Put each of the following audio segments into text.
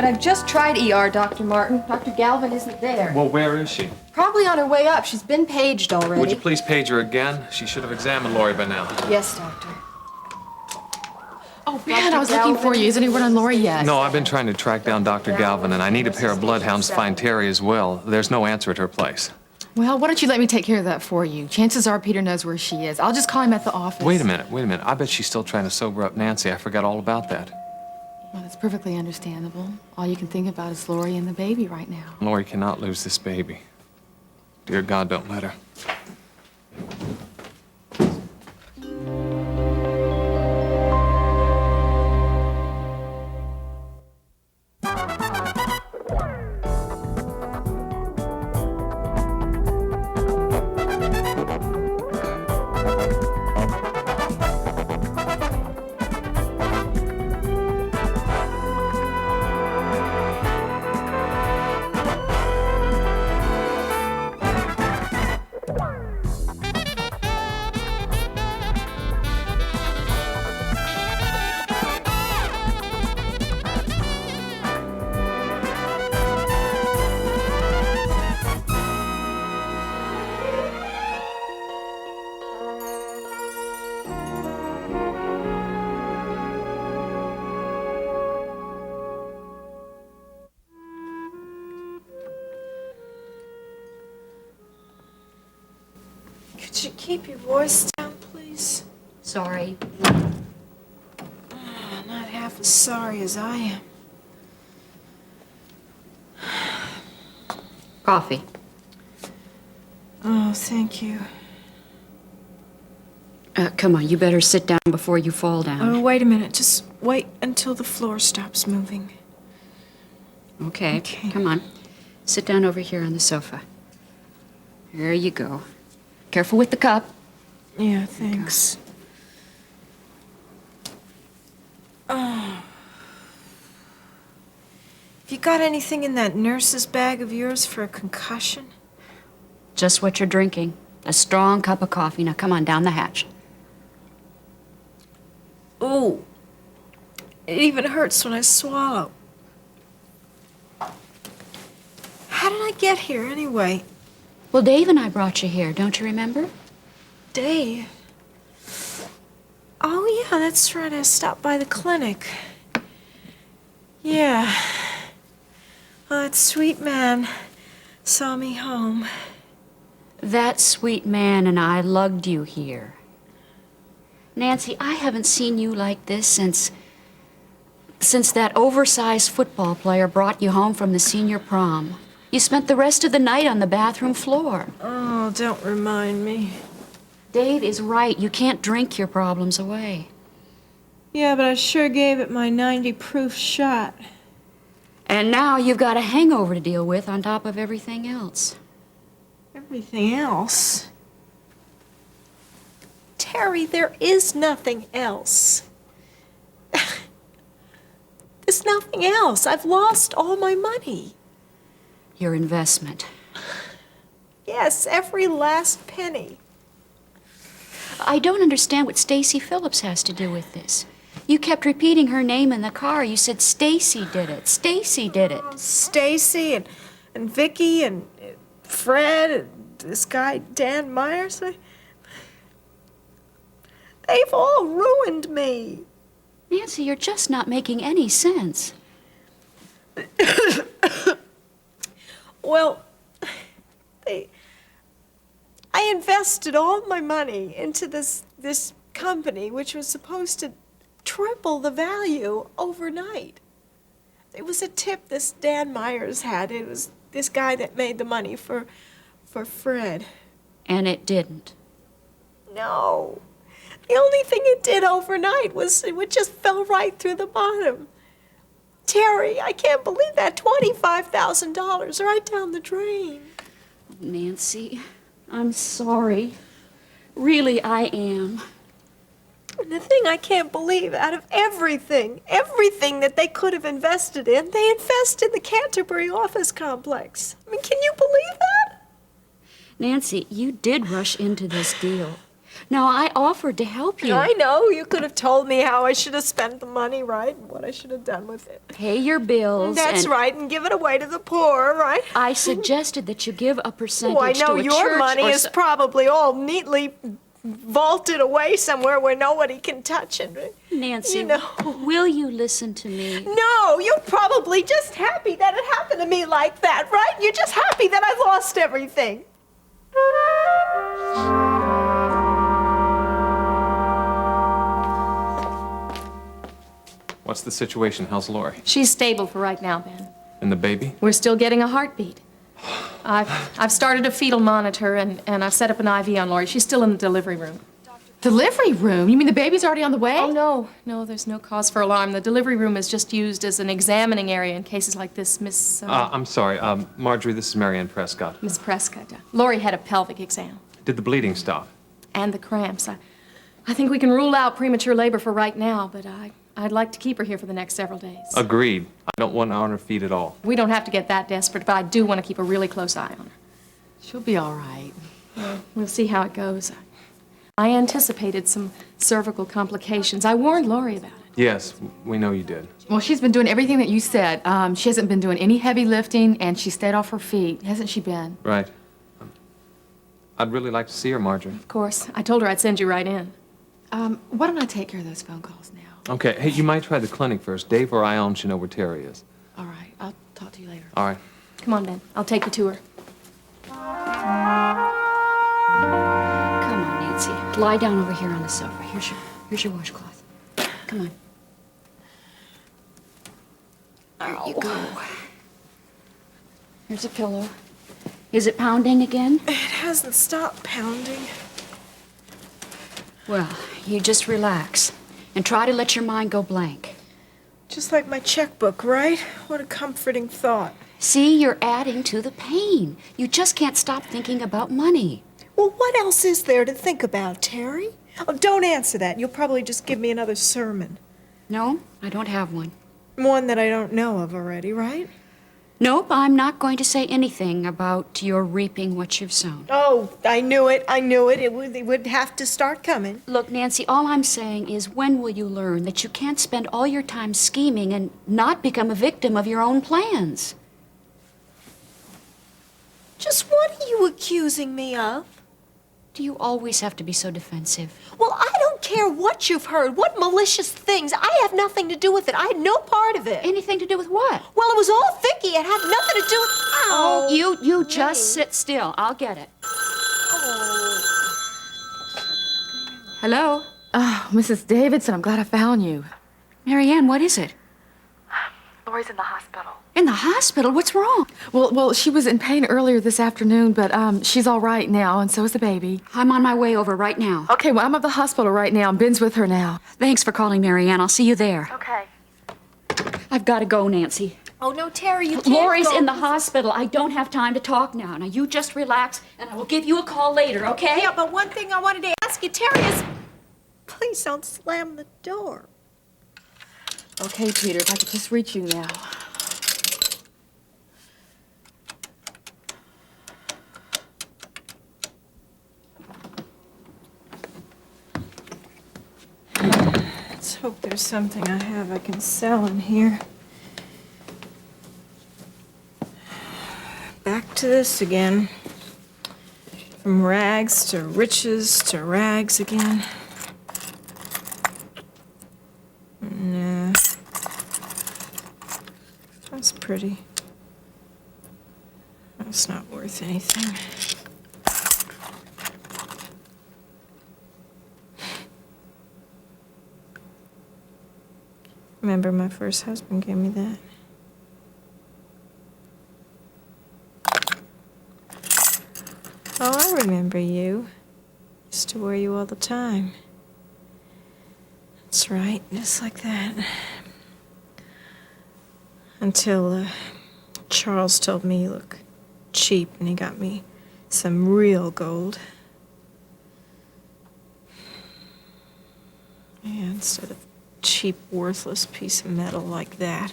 I've just tried ER, Dr. Martin. Dr. Galvin isn't there. Well, where is she? Probably on her way up. She's been paged already. Would you please page her again? She should have examined Lori by now. Yes, doctor. Oh, man, I was looking for you. Is anyone on Lori yet? No, I've been trying to track down Dr. Galvin, and I need a pair of bloodhounds to find Terry as well. There's no answer at her place. Well, why don't you let me take care of that for you? Chances are Peter knows where she is. I'll just call him at the office. Wait a minute. I bet she's still trying to sober up Nancy. I forgot all about that. Well, that's perfectly understandable. All you can think about is Lori and the baby right now. Lori cannot lose this baby. Dear God, don't let her. Could you keep your voice down, please? Sorry. Not half as sorry as I am. Coffee. Oh, thank you. Come on, you better sit down before you fall down. Oh, wait a minute. Just wait until the floor stops moving. Okay, Okay. come on. Sit down over here on the sofa. There you go. Careful with the cup. Yeah, thanks. Oh. Have you got anything in that nurse's bag of yours for a concussion? Just what you're drinking. A strong cup of coffee. Now come on, down the hatch. Ooh. It even hurts when I swallow. How did I get here, anyway? Well, Dave and I brought you here, don't you remember? Dave? Oh, yeah, that's right. I stopped by the clinic. Yeah. Well, that sweet man saw me home. That sweet man and I lugged you here. Nancy, I haven't seen you like this since that oversized football player brought you home from the senior prom. You spent the rest of the night on the bathroom floor. Oh, don't remind me. Dave is right. You can't drink your problems away. Yeah, but I sure gave it my 90 proof shot. And now you've got a hangover to deal with on top of everything else. Everything else? Terry, there is nothing else. There's nothing else. I've lost all my money. Your investment. Yes, every last penny. I don't understand what Stacy Phillips has to do with this. You kept repeating her name in the car. You said Stacy did it. Stacy did it. Stacy and Vicky and Fred and this guy Dan Myers, they've all ruined me. Nancy, you're just not making any sense. Well, I invested all my money into this company, which was supposed to triple the value overnight. It was a tip this Dan Myers had. It was this guy that made the money for Fred. And it didn't. No. The only thing it did overnight was it just fell right through the bottom. Terry, I can't believe that. $25,000 right down the drain. Nancy, I'm sorry. Really, I am. And the thing I can't believe, out of everything that they could have invested in, they invested in the Canterbury office complex. I mean, can you believe that? Nancy, you did rush into this deal. Now, I offered to help you. I know. You could have told me how I should have spent the money, right? And what I should have done with it. Pay your bills. That's and right, and give it away to the poor, right? I suggested that you give a percentage Oh, I know to a your church money or is probably all neatly vaulted away somewhere where nobody can touch it. Right? Nancy, You know. will you listen to me? No, you're probably just happy that it happened to me like that, right? You're just happy that I lost everything. What's the situation? How's Lori? She's stable for right now, Ben. And the baby? We're still getting a heartbeat. I've started a fetal monitor, and I've set up an IV on Lori. She's still in the delivery room. Delivery room? You mean the baby's already on the way? Oh, no. No, there's no cause for alarm. The delivery room is just used as an examining area in cases like this, Miss I'm sorry. Marjorie, this is Marianne Prescott. Miss Prescott. Lori had a pelvic exam. Did the bleeding stop? And the cramps. I think we can rule out premature labor for right now, but I'd like to keep her here for the next several days. Agreed. I don't want her on her feet at all. We don't have to get that desperate, but I do want to keep a really close eye on her. She'll be all right. We'll see how it goes. I anticipated some cervical complications. I warned Lori about it. Yes, we know you did. Well, she's been doing everything that you said. She hasn't been doing any heavy lifting, and she stayed off her feet, hasn't she been? Right. I'd really like to see her, Marjorie. Of course. I told her I'd send you right in. Why don't I take care of those phone calls now? Okay. Hey, you might try the clinic first. Dave or Ione should know where Terry is. All right, I'll talk to you later. All right. Come on, Ben. I'll take you to her. Come on, Nancy. Lie down over here on the sofa. Here's your washcloth. Come on. There you go. Here's a pillow. Is it pounding again? It hasn't stopped pounding. Well, you just relax and try to let your mind go blank. Just like my checkbook, right? What a comforting thought. See, you're adding to the pain. You just can't stop thinking about money. Well, what else is there to think about, Terry? Oh, don't answer that. You'll probably just give me another sermon. No, I don't have one. One that I don't know of already, right? Nope, I'm not going to say anything about your reaping what you've sown. Oh, I knew it. I knew it. It would have to start coming. Look, Nancy, all I'm saying is when will you learn that you can't spend all your time scheming and not become a victim of your own plans? Just what are you accusing me of? Do you always have to be so defensive? Well, I don't care what you've heard, what malicious things. I have nothing to do with it. I had no part of it. Anything to do with what? Well, it was all Vicky. It had nothing to do with... Oh, you just sit still. I'll get it. Hello? Oh, Mrs. Davidson, I'm glad I found you. Marianne, what is it? Lori's in the hospital. In the hospital? What's wrong? Well, she was in pain earlier this afternoon, but she's all right now, and so is the baby. I'm on my way over right now. Okay, well, I'm at the hospital right now, and Ben's with her now. Thanks for calling, Marianne. I'll see you there. Okay. I've got to go, Nancy. Oh, no, Terry, you can't Lori's go. in the hospital. I don't have time to talk now. Now, you just relax, and I will give you a call later, okay? Yeah, but one thing I wanted to ask you, Terry, is... Please don't slam the door. Okay, Peter, if I could just reach you now. Let's hope there's something I have I can sell in here. Back to this again. From rags to riches to rags again. Nah. That's pretty. That's not worth anything. Remember, my first husband gave me that. Oh, I remember you. Used to wear you all the time. That's right, just like that. Until Charles told me you look cheap and he got me some real gold. Yeah, instead of cheap, worthless piece of metal like that.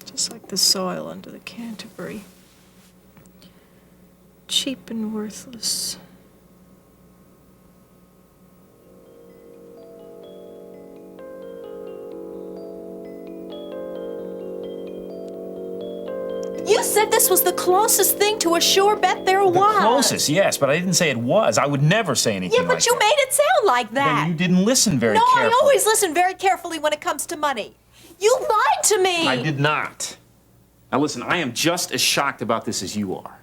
Just like the soil under the Canterbury. cheap and worthless. You said this was the closest thing to a sure bet there was. The closest, yes, but I didn't say it was. I would never say anything Yeah, like but you that. made it sound like that. Then you didn't listen very No, carefully. I always listen very carefully when it comes to money. You lied to me. I did not. Now listen, I am just as shocked about this as you are.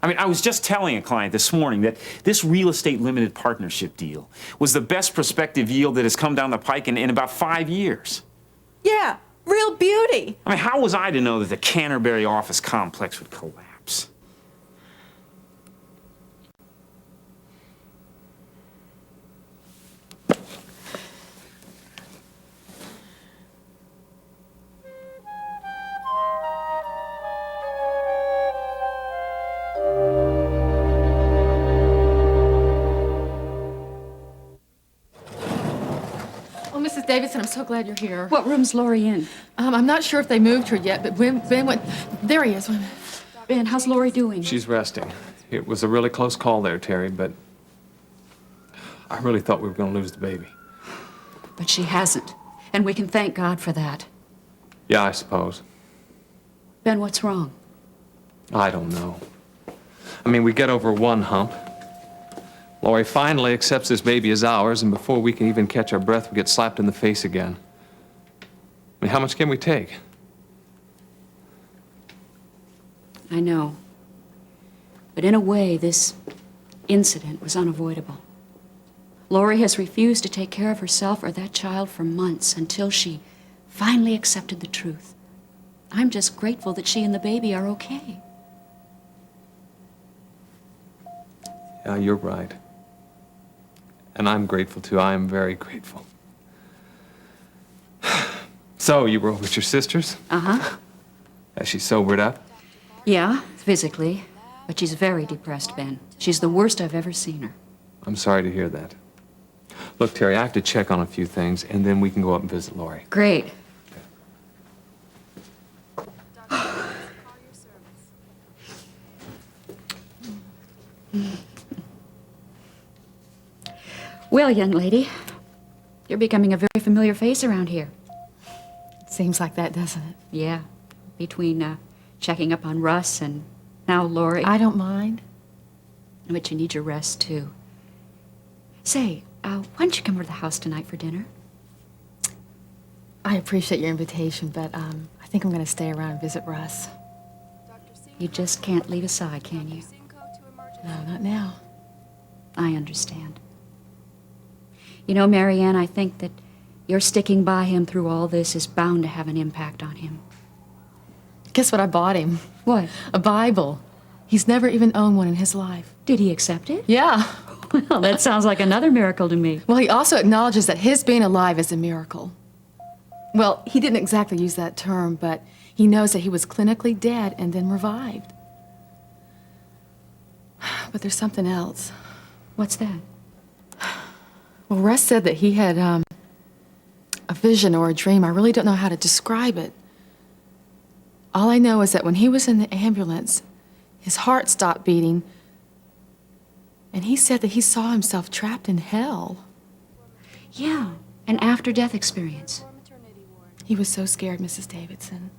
I mean, I was just telling a client this morning that this real estate limited partnership deal was the best prospective yield that has come down the pike in about 5 years. Yeah, real beauty. I mean, how was I to know that the Canterbury office complex would collapse? Oh, Mrs. Davidson, I'm so glad you're here. What room's Lori in? I'm not sure if they moved her yet, but Ben went. There he is. Wait a minute. Ben, how's Lori doing? She's resting. It was a really close call there, Terry, but I really thought we were going to lose the baby. But she hasn't, and we can thank God for that. Yeah, I suppose. Ben, what's wrong? I don't know. I mean, we get over one hump. Lori finally accepts this baby as ours, and before we can even catch our breath, we get slapped in the face again. I mean, how much can we take? I know. But in a way, this incident was unavoidable. Lori has refused to take care of herself or that child for months until she finally accepted the truth. I'm just grateful that she and the baby are okay. Yeah, you're right. And I'm grateful, too. I am very grateful. So, you were over at your sister's? Uh-huh. Has she sobered up? Yeah, physically. But she's very depressed, Ben. She's the worst I've ever seen her. I'm sorry to hear that. Look, Terry, I have to check on a few things, and then we can go up and visit Lori. Great. Well, young lady, you're becoming a very familiar face around here. Seems like that, doesn't it? Yeah, between checking up on Russ and now Lori. I don't mind. But you need your rest, too. Say, why don't you come over to the house tonight for dinner? I appreciate your invitation, but I think I'm going to stay around and visit Russ. You just can't leave aside, can you? No, not now. I understand. You know, Marianne, I think that your sticking by him through all this is bound to have an impact on him. Guess what I bought him? What? A Bible. He's never even owned one in his life. Did he accept it? Yeah. Well, that sounds like another miracle to me. Well, he also acknowledges that his being alive is a miracle. Well, he didn't exactly use that term, but he knows that he was clinically dead and then revived. But there's something else. What's that? Well, Russ said that he had a vision or a dream. I really don't know how to describe it. All I know is that when he was in the ambulance, his heart stopped beating, and he said that he saw himself trapped in hell. Yeah, an after-death experience. He was so scared, Mrs. Davidson.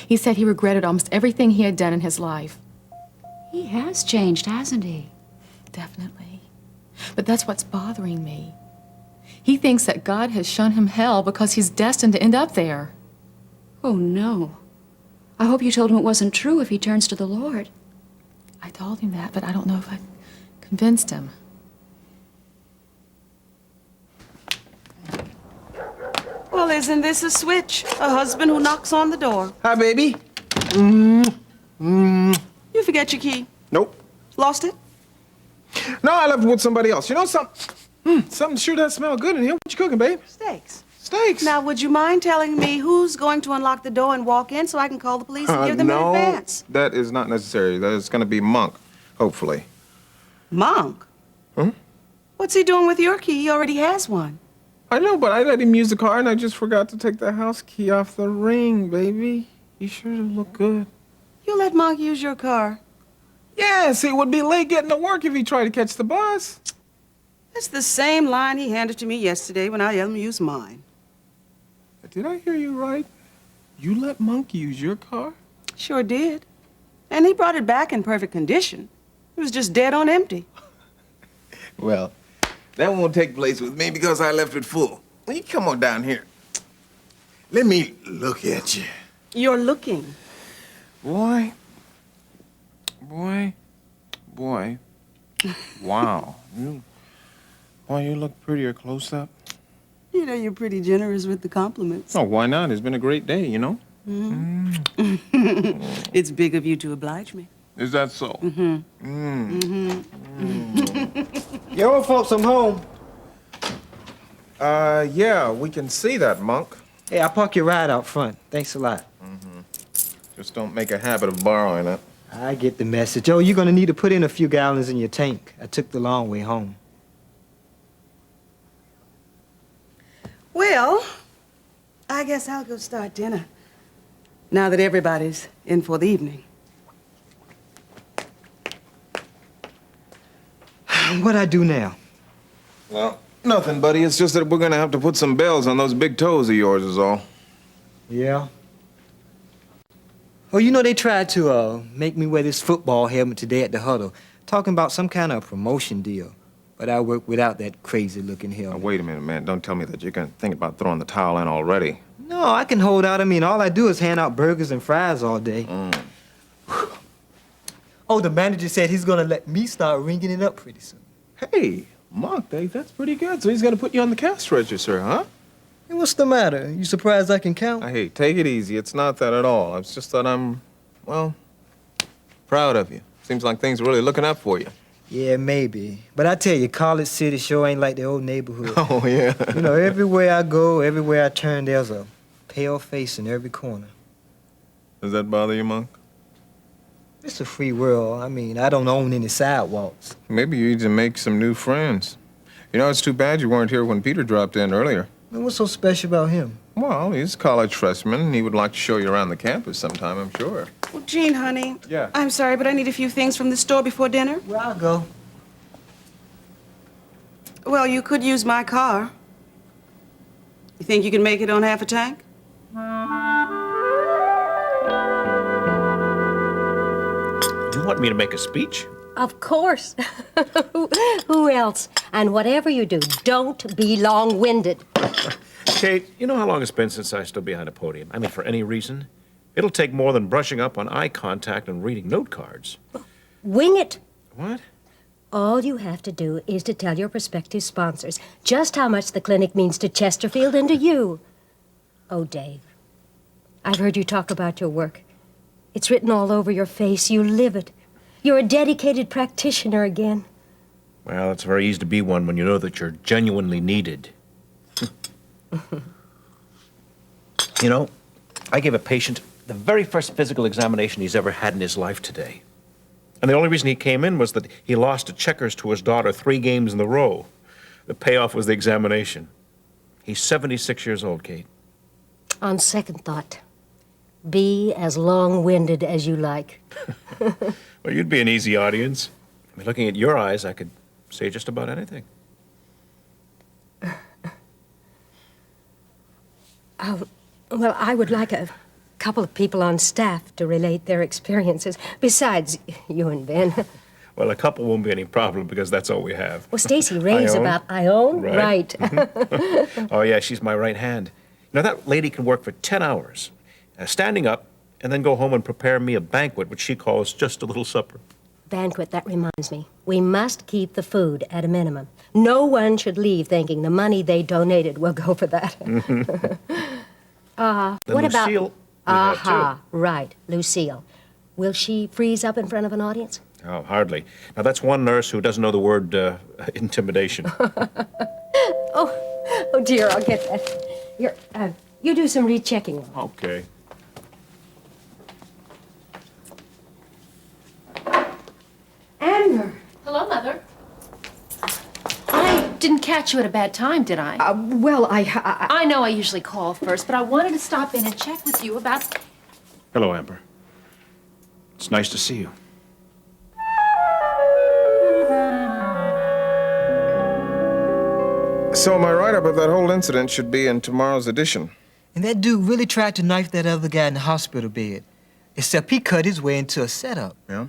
He said he regretted almost everything he had done in his life. He has changed, hasn't he? Definitely. But that's what's bothering me. He thinks that God has shown him hell because he's destined to end up there. Oh, no. I hope you told him it wasn't true if he turns to the Lord. I told him that, but I don't know if I convinced him. Well, isn't this a switch? A husband who knocks on the door. Hi, baby. You forget your key. Nope. Lost it? No, I left it with somebody else. You know something? Something sure does smell good in here. What you cooking, babe? Steaks. Steaks. Now, would you mind telling me who's going to unlock the door and walk in so I can call the police and give them no, an advance? that is not necessary. That is going to be Monk, hopefully. Monk? Hmm? What's he doing with your key? He already has one. I know, but I let him use the car, and I just forgot to take the house key off the ring, baby. You sure to look good. You let Monk use your car. Yes, he would be late getting to work if he tried to catch the bus. That's the same line he handed to me yesterday when I let him use mine. Did I hear you right? You let Monk use your car? Sure did. And he brought it back in perfect condition. It was just dead on empty. Well, that won't take place with me because I left it full. You come on down here. Let me look at you. You're looking. Boy. Wow. You look prettier close up. You know, you're pretty generous with the compliments. Oh, why not? It's been a great day, you know? It's big of you to oblige me. Is that so? Yo, old folks, I'm home. Yeah, we can see that, Monk. Hey, I'll park your ride out front. Thanks a lot. Just don't make a habit of borrowing it. I get the message. Oh, you're gonna need to put in a few gallons in your tank. I took the long way home. Well, I guess I'll go start dinner. Now that everybody's in for the evening. What'd I do now? Well, nothing, buddy. It's just that we're gonna have to put some bells on those big toes of yours is all. Yeah? Oh, you know they tried to make me wear this football helmet today at the huddle, talking about some kind of promotion deal. But I work without that crazy-looking Now, helmet. wait a minute, man. Don't tell me that you're gonna think about throwing the towel in already. No, I can hold out. I mean, all I do is hand out burgers and fries all day. Oh, the manager said he's gonna let me start ringing it up pretty soon. Hey, Monk, that's pretty good. So he's gonna put you on the cash register, huh? Hey, what's the matter? You surprised I can count? Hey, take it easy. It's not that at all. It's just that I'm, well, proud of you. Seems like things are really looking up for you. Yeah, maybe. But I tell you, College City sure ain't like the old neighborhood. Oh, yeah. You know, everywhere I go, everywhere I turn, there's a pale face in every corner. Does that bother you, Monk? It's a free world. I mean, I don't own any sidewalks. Maybe you need to make some new friends. You know, it's too bad you weren't here when Peter dropped in earlier. Man, what's so special about him? Well, he's a college freshman, and he would like to show you around the campus sometime, I'm sure. Well, Jean, honey. Yeah. I'm sorry, but I need a few things from the store before dinner. Well, I'll go. Well, you could use my car. You think you can make it on half a tank? You want me to make a speech? Of course. Who else? And whatever you do, don't be long-winded. Kate, you know how long it's been since I stood behind a podium? I mean, for any reason. It'll take more than brushing up on eye contact and reading note cards. Wing it. What? All you have to do is to tell your prospective sponsors just how much the clinic means to Chesterfield and to you. Oh, Dave, I've heard you talk about your work. It's written all over your face. You live it. You're a dedicated practitioner again. Well, it's very easy to be one when you know that you're genuinely needed. You know, I gave a patient the very first physical examination he's ever had in his life today. And the only reason he came in was that he lost at checkers to his daughter 3 games in a row. The payoff was the examination. He's 76 years old, Kate. On second thought, be as long-winded as you like. Well, you'd be an easy audience. I mean, looking at your eyes, I could say just about anything. Well, I would like a couple of people on staff to relate their experiences, besides you and Ben. Well, a couple won't be any problem because that's all we have. Well, Stacy raves Ione? about Ione. Right. Right. Oh, yeah, she's my right hand. You know, that lady can work for 10 hours, standing up, and then go home and prepare me a banquet, which she calls just a little supper. Banquet, that reminds me. We must keep the food at a minimum. No one should leave thinking the money they donated will go for that. What about... Lucille, we have too. Right, Lucille. Will she freeze up in front of an audience? Oh, hardly. Now, that's one nurse who doesn't know the word intimidation. Oh, dear, I'll get that. Here, you do some rechecking. Okay. Amber. Hello, Mother. I didn't catch you at a bad time, did I? I know I usually call first, but I wanted to stop in and check with you about... Hello, Amber. It's nice to see you. So my write-up of that whole incident should be in tomorrow's edition. And that dude really tried to knife that other guy in the hospital bed. Except he cut his way into a setup. Yeah?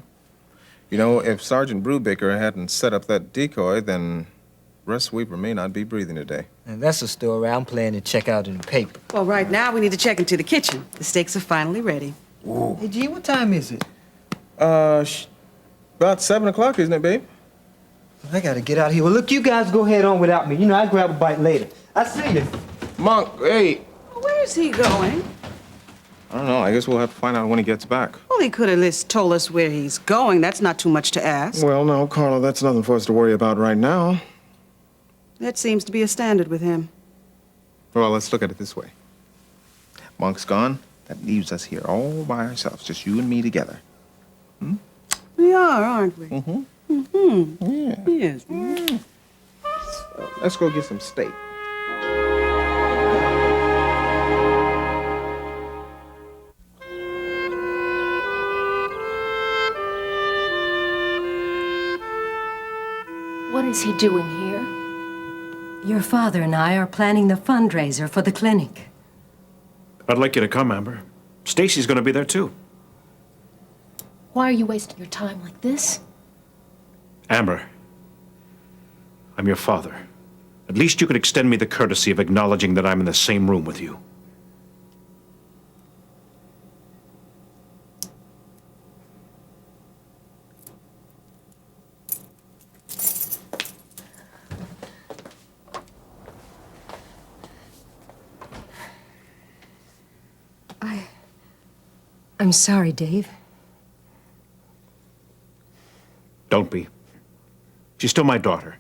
You know, if Sergeant Brubaker hadn't set up that decoy, then Russ Weaver may not be breathing today. And that's a story I'm planning to check out in the paper. Well, right now we need to check into the kitchen. The steaks are finally ready. Hey, G, what time is it? About 7 o'clock, isn't it, babe? I gotta get out of here. Well, look, you guys go head on without me. You know, I'll grab a bite later. I see you. Monk, hey. Where's he going? I don't know. I guess we'll have to find out when he gets back. Well, he could have at least told us where he's going. That's not too much to ask. Well, no, Carla, that's nothing for us to worry about right now. That seems to be a standard with him. Well, let's look at it this way. Monk's gone. That leaves us here all by ourselves, just you and me together. Hmm? We are, aren't we? Mm-hmm. Mm-hmm. Yeah. Yes. So, let's go get some steak. What is he doing here? Your father and I are planning the fundraiser for the clinic. I'd like you to come, Amber. Stacy's gonna be there, too. Why are you wasting your time like this? Amber, I'm your father. At least you could extend me the courtesy of acknowledging that I'm in the same room with you. I'm sorry, Dave. Don't be. She's still my daughter.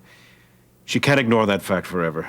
She can't ignore that fact forever.